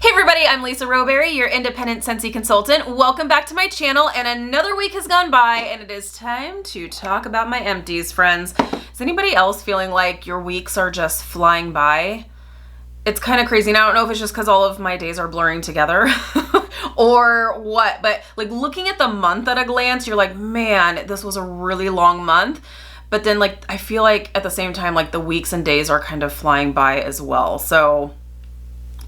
Hey everybody, I'm Lisa Rowberry, your independent Scentsy consultant. Welcome back to my channel, and another week has gone by and it is time to talk about my empties, friends. Is anybody else feeling like your weeks are just flying by? It's kind of crazy. Now, I don't know if it's just because all of my days are blurring together or what, but like looking at the month at a glance, you're like, man, this was a really long month. But then like, I feel like at the same time, like the weeks and days are kind of flying by as well. So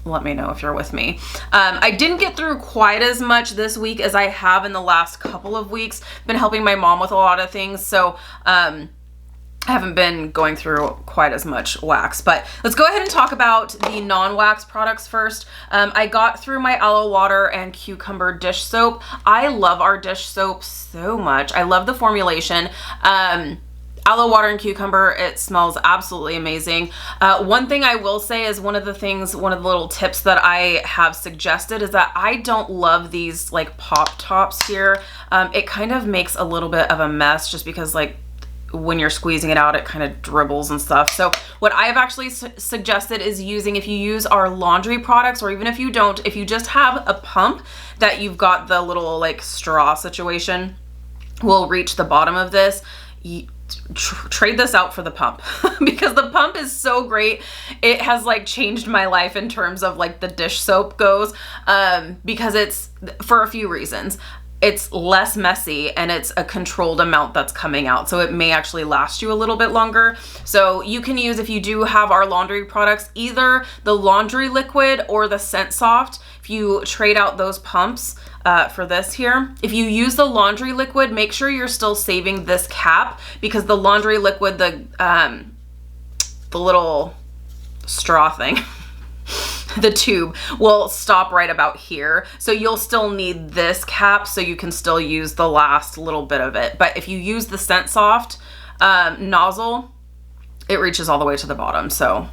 let me know if you're with me. I didn't get through quite as much this week as I have in the last couple of weeks. Been helping my mom with a lot of things, so I haven't been going through quite as much wax. But let's go ahead and talk about the non-wax products first. I got through my aloe water and cucumber dish soap. I love our dish soap so much. I love the formulation. Aloe water and cucumber, it smells absolutely amazing. One thing I will say is one of the little tips that I have suggested is that I don't love these like pop tops here. It kind of makes a little bit of a mess just because like when you're squeezing it out, it kind of dribbles and stuff. So what I have actually suggested is using, if you use our laundry products, or even if you don't, if you just have a pump that you've got the little like straw situation will reach the bottom of this, trade this out for the pump because the pump is so great. It has like changed my life in terms of like the dish soap goes, because it's for a few reasons. It's less messy and it's a controlled amount that's coming out. So it may actually last you a little bit longer. So you can use, if you do have our laundry products, either the laundry liquid or the Scent Soft. If you trade out those pumps for this here, if you use the laundry liquid, make sure you're still saving this cap, because the laundry liquid, the little straw thing, the tube will stop right about here. So you'll still need this cap so you can still use the last little bit of it. But if you use the Scent Soft nozzle, it reaches all the way to the bottom. So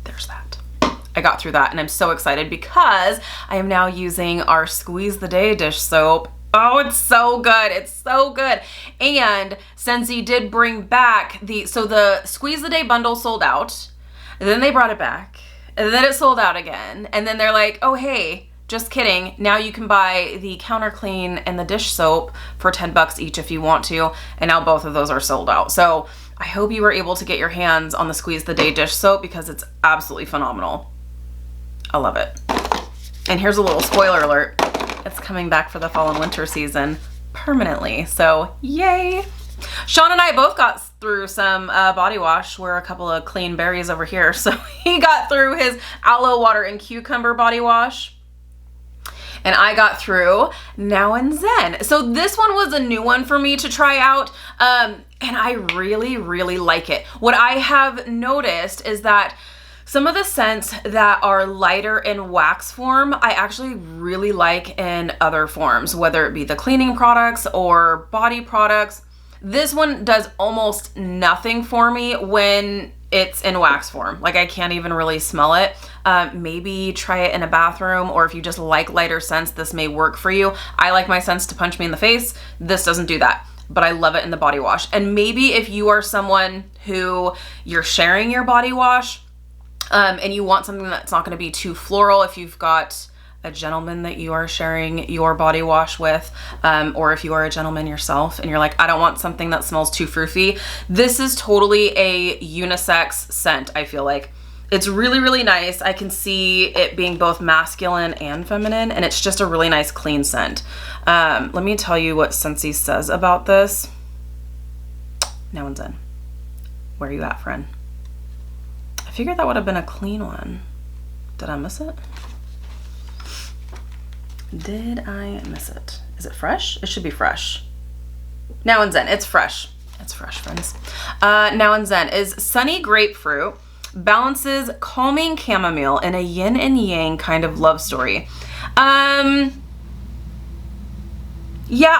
there's that. I got through that and I'm so excited because I am now using our Squeeze the Day dish soap. Oh, it's so good. It's so good. And Scentsy did bring back the Squeeze the Day bundle sold out. And then they brought it back. And then it sold out again. And then they're like, oh, hey, just kidding. Now you can buy the counter clean and the dish soap for 10 bucks each if you want to. And now both of those are sold out. So I hope you were able to get your hands on the Squeeze the Day dish soap because it's absolutely phenomenal. I love it. And here's a little spoiler alert. It's coming back for the fall and winter season permanently. So yay. Sean and I both got through some body wash. We're a couple of clean berries over here. So he got through his aloe water and cucumber body wash. And I got through Now and Zen. So this one was a new one for me to try out. And I really, really like it. What I have noticed is that some of the scents that are lighter in wax form, I actually really like in other forms, whether it be the cleaning products or body products. This one does almost nothing for me when it's in wax form. Like I can't even really smell it. Maybe try it in a bathroom, or if you just like lighter scents, this may work for you. I like my scents to punch me in the face. This doesn't do that, but I love it in the body wash. And maybe if you are someone who you're sharing your body wash, and you want something that's not going to be too floral, if you've got a gentleman that you are sharing your body wash with, or if you are a gentleman yourself and you're like, I don't want something that smells too fruity, this is totally a unisex scent. I feel like it's really, really nice. I can see it being both masculine and feminine, and it's just a really nice clean scent. Let me tell you what Scentsy says about this. Now and Zen. Where are you at, friend? I figured that would have been a clean one. Did I miss it? Did I miss it? Is it fresh? It should be fresh. Now and Zen. It's fresh. It's fresh, friends. Now and Zen is sunny grapefruit, balances calming chamomile in a yin and yang kind of love story. Yeah,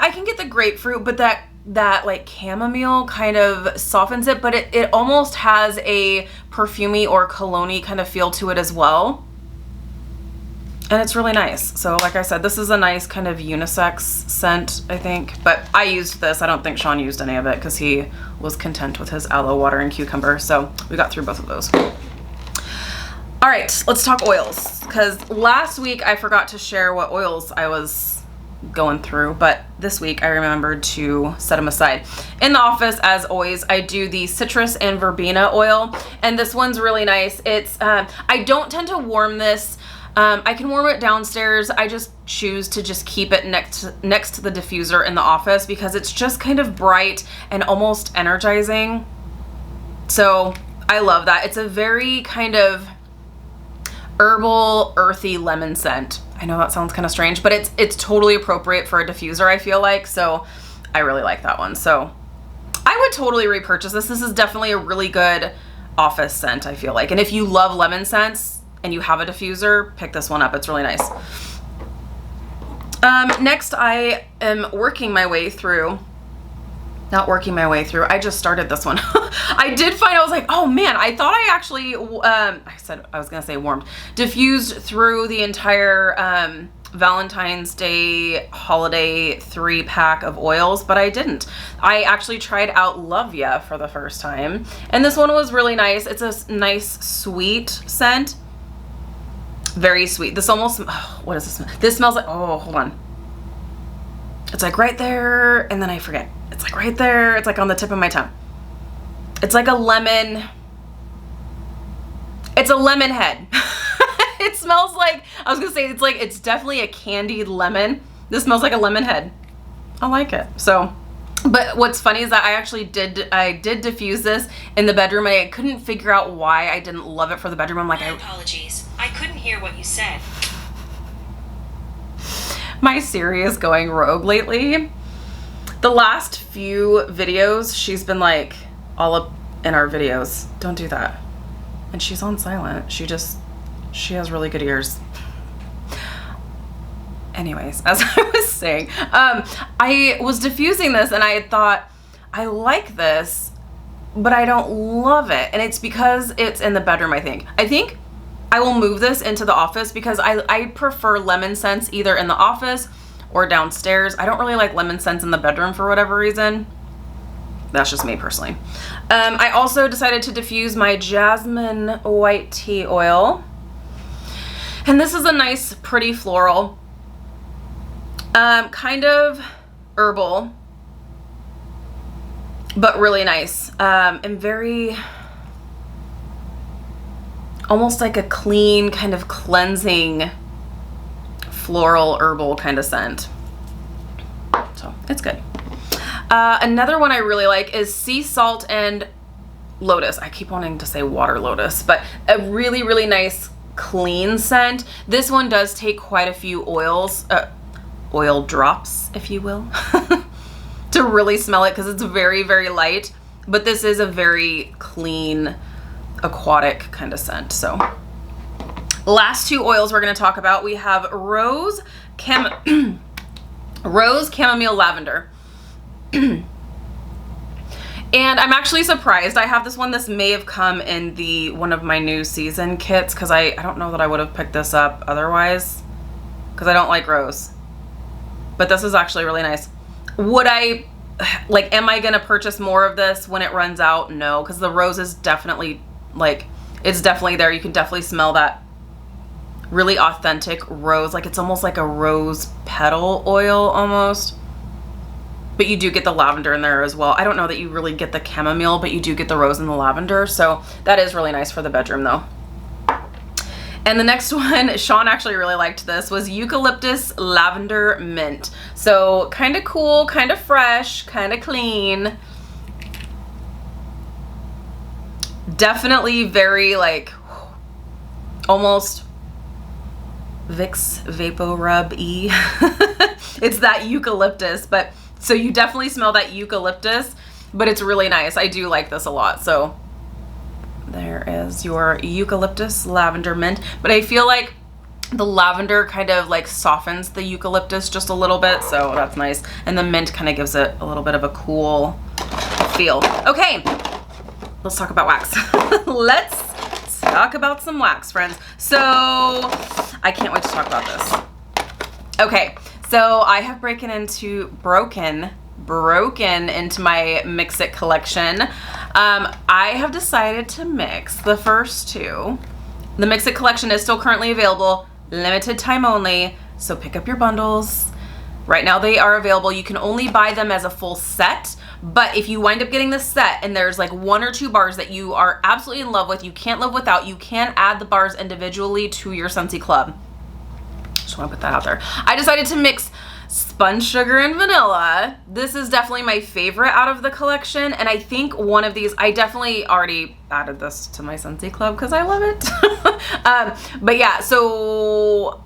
I can get the grapefruit, but that like chamomile kind of softens it, but it almost has a perfumey or cologne-y kind of feel to it as well. And it's really nice. So like I said, this is a nice kind of unisex scent, I think. But I used this. I don't think Sean used any of it because he was content with his aloe water and cucumber. So we got through both of those. All All right, let's talk oils, because last week I forgot to share what oils I was going through, but this week I remembered to set them aside. In the office, as always, I do the citrus and verbena oil, and this one's really nice. It's I don't tend to warm this. I can warm it downstairs. I just choose to just keep it next to the diffuser in the office because it's just kind of bright and almost energizing. So I love that. It's a very kind of herbal, earthy lemon scent. I know that sounds kind of strange, but it's totally appropriate for a diffuser, I feel like. So I really like that one. So I would totally repurchase this. This is definitely a really good office scent, I feel like. And if you love lemon scents and you have a diffuser, pick this one up. It's really nice. Next, I am working my way through. Not working my way through. I just started this one. I did find, I was like, oh man, I thought I actually, I was going to say warmed, diffused through the entire Valentine's Day holiday 3-pack of oils, but I didn't. I actually tried out Love Ya for the first time, and this one was really nice. It's a nice sweet scent. Very sweet. This almost, oh, what does this smell? This smells like, oh, hold on. It's like right there, and then I forget. It's like right there. It's like on the tip of my tongue. It's like a lemon. It's a lemon head. It smells like, I was gonna say, it's definitely a candied lemon. This smells like a lemon head. I like it. So, but what's funny is that I did diffuse this in the bedroom, and I couldn't figure out why I didn't love it for the bedroom. I'm like, my apologies. I couldn't hear what you said. My Siri is going rogue lately. The last few videos, she's been like all up in our videos. Don't do that. And she's on silent. She has really good ears. Anyways, as I was saying, I was diffusing this and I thought, I like this, but I don't love it. And it's because it's in the bedroom, I think. I think I will move this into the office because I prefer lemon scents either in the office or downstairs. I don't really like lemon scents in the bedroom for whatever reason. That's just me personally. I also decided to diffuse my jasmine white tea oil. And this is a nice, pretty floral. Kind of herbal, but really nice. And very, almost like a clean, kind of cleansing, floral, herbal kind of scent. So it's good. Another one I really like is sea salt and lotus. I keep wanting to say water lotus, but a really, really nice clean scent. This one does take quite a few oil drops, if you will, to really smell it because it's very, very light, but this is a very clean, aquatic kind of scent. So last two oils we're going to talk about, we have Rose Chamomile Lavender. And I'm actually surprised I have this one. This may have come in one of my new season kits because I don't know that I would have picked this up otherwise because I don't like rose. But this is actually really nice. Would I, like, am I going to purchase more of this when it runs out? No, because the rose is definitely, like, it's definitely there. You can definitely smell that really authentic rose. Like, it's almost like a rose petal oil almost. But you do get the lavender in there as well. I don't know that you really get the chamomile, but you do get the rose and the lavender. So that is really nice for the bedroom though. And the next one, Sean actually really liked this, was Eucalyptus Lavender Mint. So kind of cool, kind of fresh, kind of clean. Definitely very like almost Vicks Vapo Rub-y. It's that eucalyptus, but so you definitely smell that eucalyptus, but it's really nice. I do like this a lot. So there is your Eucalyptus Lavender Mint. But I feel like the lavender kind of like softens the eucalyptus just a little bit. So that's nice. And the mint kind of gives it a little bit of a cool feel. Okay, let's talk about wax. Let's talk about some wax, friends. So I can't wait to talk about this. Okay. So I have broken into my Mix It collection. I have decided to mix the first two The Mix It collection is still currently available, limited time only, so pick up your bundles. Right now they are available. You can only buy them as a full set, but if you wind up getting the set and there's like 1 or 2 bars that you are absolutely in love with, you can't live without, you can add the bars individually to your Scentsy Club. Just want to put that out there. I decided to mix Spun Sugar and Vanilla. This is definitely my favorite out of the collection, and I think one of these, I definitely already added this to my Scentsy Club because I love it. But yeah, so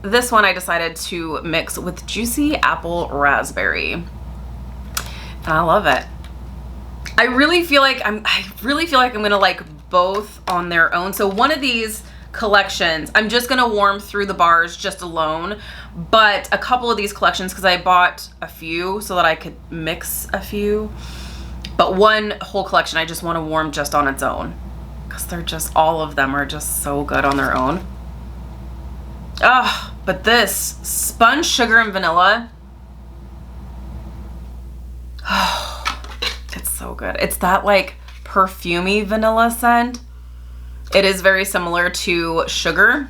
this one I decided to mix with Juicy Apple Raspberry. And I love it. I really feel like I'm gonna like both on their own. So one of these collections, I'm just gonna warm through the bars just alone, but a couple of these collections, because I bought a few so that I could mix a few, but one whole collection I just want to warm just on its own, because they're just, all of them are just so good on their own. Oh, but this Spun Sugar and Vanilla, oh, it's so good. It's that like perfumey vanilla scent. It is very similar to sugar.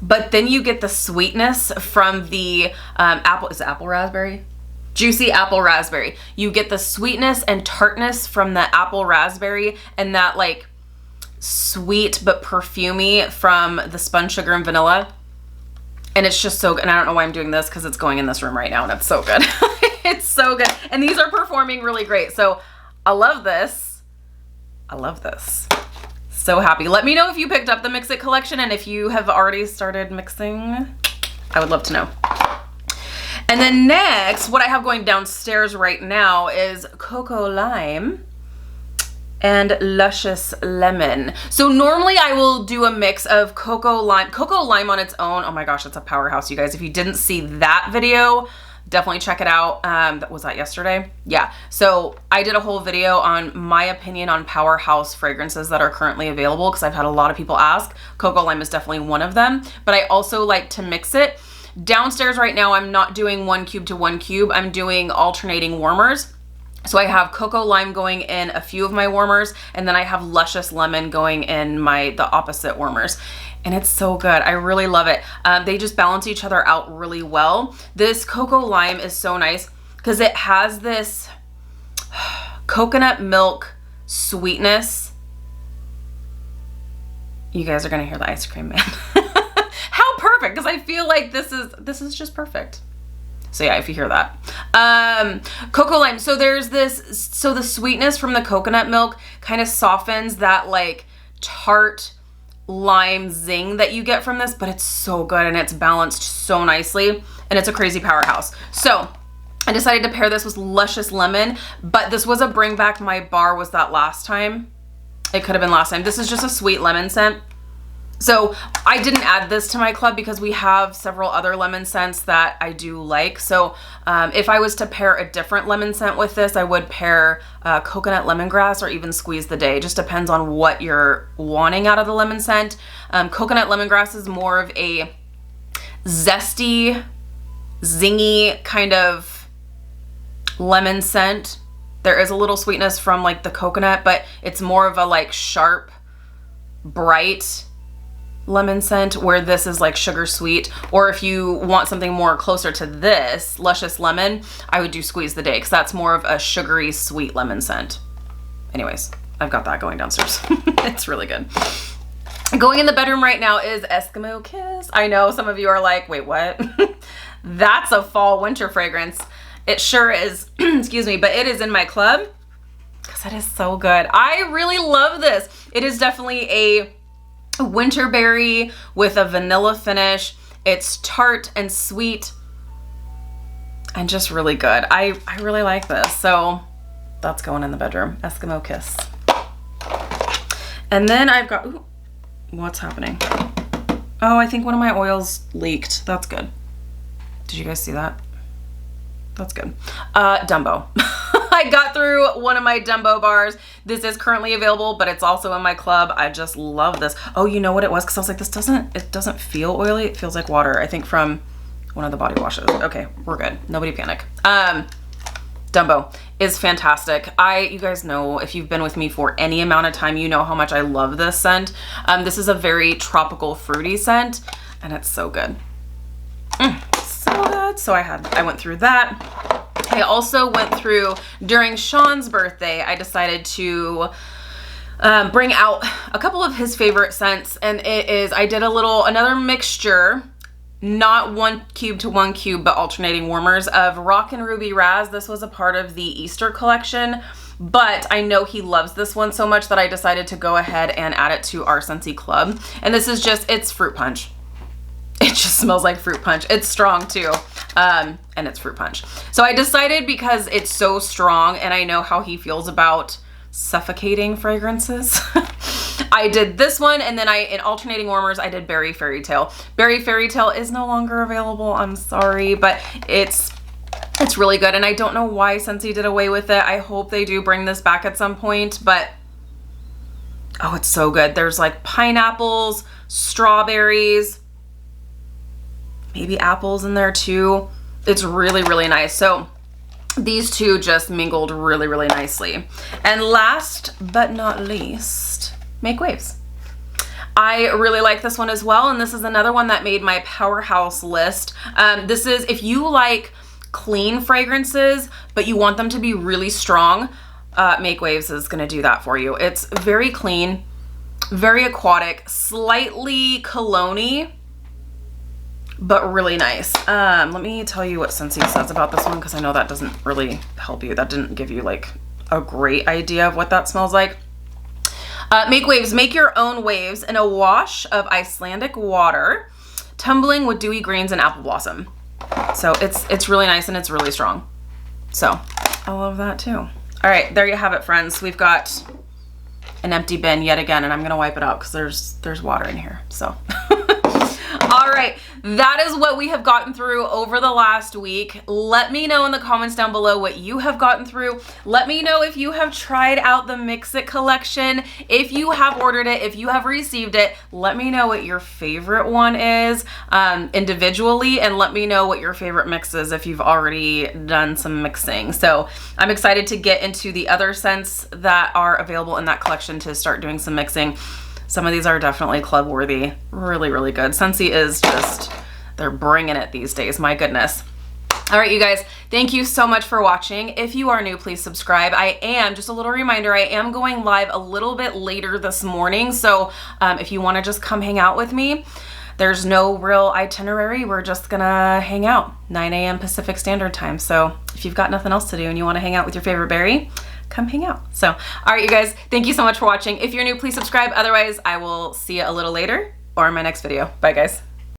But then you get the sweetness from the apple, is it apple raspberry? Juicy apple raspberry. You get the sweetness and tartness from the apple raspberry, and that like sweet but perfumey from the Spun Sugar and Vanilla. And it's just so good. And I don't know why I'm doing this because it's going in this room right now and it's so good. It's so good. And these are performing really great. So I love this. I love this. So happy. Let me know if you picked up the Mix It collection and if you have already started mixing. I would love to know. And then next, what I have going downstairs right now is Cocoa Lime and Luscious Lemon. So normally I will do a mix of Cocoa Lime on its own. Oh my gosh, it's a powerhouse, you guys. If you didn't see that video, definitely check it out. Was that yesterday? Yeah. So I did a whole video on my opinion on powerhouse fragrances that are currently available, because I've had a lot of people ask. Cocoa Lime is definitely one of them, but I also like to mix it. Downstairs right now, I'm not doing 1 cube to 1 cube. I'm doing alternating warmers. So I have Cocoa Lime going in a few of my warmers, and then I have Luscious Lemon going in the opposite warmers. And it's so good. I really love it. They just balance each other out really well. This Cocoa Lime is so nice because it has this coconut milk sweetness. You guys are gonna hear the ice cream man. How perfect, because I feel like this is just perfect. So yeah, if you hear that. Cocoa Lime, so there's this, so the sweetness from the coconut milk kind of softens that like tart lime zing that you get from this, but it's so good and it's balanced so nicely and it's a crazy powerhouse. So I decided to pair this with Luscious Lemon, but this was a bring back my bar was that last time. It could have been last time. This is just a sweet lemon scent. So I didn't add this to my club because we have several other lemon scents that I do like. So if I was to pair a different lemon scent with this, I would pair coconut lemongrass or even Squeeze the Day. It just depends on what you're wanting out of the lemon scent. Coconut lemongrass is more of a zesty, zingy kind of lemon scent. There is a little sweetness from like the coconut, but it's more of a like sharp, bright lemon scent, where this is like sugar sweet. Or if you want something more closer to this, Luscious Lemon, I would do Squeeze the Day, because that's more of a sugary sweet lemon scent. Anyways, I've got that going downstairs. It's really good. Going in the bedroom right now is Eskimo Kiss. I know some of you are like, wait, what? That's a fall winter fragrance. It sure is, excuse me, but it is in my club because it is so good. I really love this. It is definitely a winter berry with a vanilla finish. It's tart and sweet and just really good. I really like this. So that's going in the bedroom. Eskimo Kiss. And then I've got, ooh, what's happening? Oh, I think one of my oils leaked. That's good. Did you guys see that? That's good. Dumbo. I got through one of my Dumbo bars. This is currently available, but it's also in my club. I just love this. Oh, you know what it was? Because I was like, it doesn't feel oily. It feels like water. I think from one of the body washes. Okay, we're good. Nobody panic. Dumbo is fantastic. You guys know, if you've been with me for any amount of time, you know how much I love this scent. This is a very tropical fruity scent, and it's so good. So good. So I went through that. I also went through, during Sean's birthday, I decided to bring out a couple of his favorite scents, and I did another mixture, not 1 cube to 1 cube, but alternating warmers of Rock and Ruby Raz. This was a part of the Easter collection, but I know he loves this one so much that I decided to go ahead and add it to our Scentsy Club. And this is it's fruit punch. It just smells like fruit punch. It's strong too, and it's fruit punch. So I decided, because it's so strong and I know how he feels about suffocating fragrances, I did this one, and then in alternating warmers, I did Berry Fairy Tale. Berry Fairy Tale is no longer available, I'm sorry, but it's really good, and I don't know why Scentsy did away with it. I hope they do bring this back at some point, but oh, it's so good. There's like pineapples, strawberries, maybe apples in there too. It's really, really nice. So these two just mingled really, really nicely. And last but not least, Make Waves. I really like this one as well, and this is another one that made my powerhouse list. This is, if you like clean fragrances, but you want them to be really strong, Make Waves is gonna do that for you. It's very clean, very aquatic, slightly cologne-y, but really nice. Let me tell you what Scentsy says about this one, because I know that doesn't really help you. That didn't give you like a great idea of what that smells like. Make Waves. Make your own waves in a wash of Icelandic water, tumbling with dewy greens and apple blossom. So it's really nice, and it's really strong. So I love that too. All right, there you have it, friends. We've got an empty bin yet again, and I'm gonna wipe it out because there's water in here. So all right, that is what we have gotten through over the last week. Let me know in the comments down below what you have gotten through. Let me know if you have tried out the Mix It collection. If you have ordered it, if you have received it, let me know what your favorite one is individually, and let me know what your favorite mix is if you've already done some mixing. So I'm excited to get into the other scents that are available in that collection to start doing some mixing. Some of these are definitely club worthy. Really, really good. Scentsy is they're bringing it these days. My goodness. All right, you guys, thank you so much for watching. If you are new, please subscribe. Just a little reminder, I am going live a little bit later this morning. So if you want to just come hang out with me, there's no real itinerary. We're just gonna hang out 9 a.m. Pacific Standard Time. So if you've got nothing else to do and you want to hang out with your favorite berry, come hang out. So, all right, you guys, thank you so much for watching. If you're new, please subscribe. Otherwise, I will see you a little later or in my next video. Bye, guys.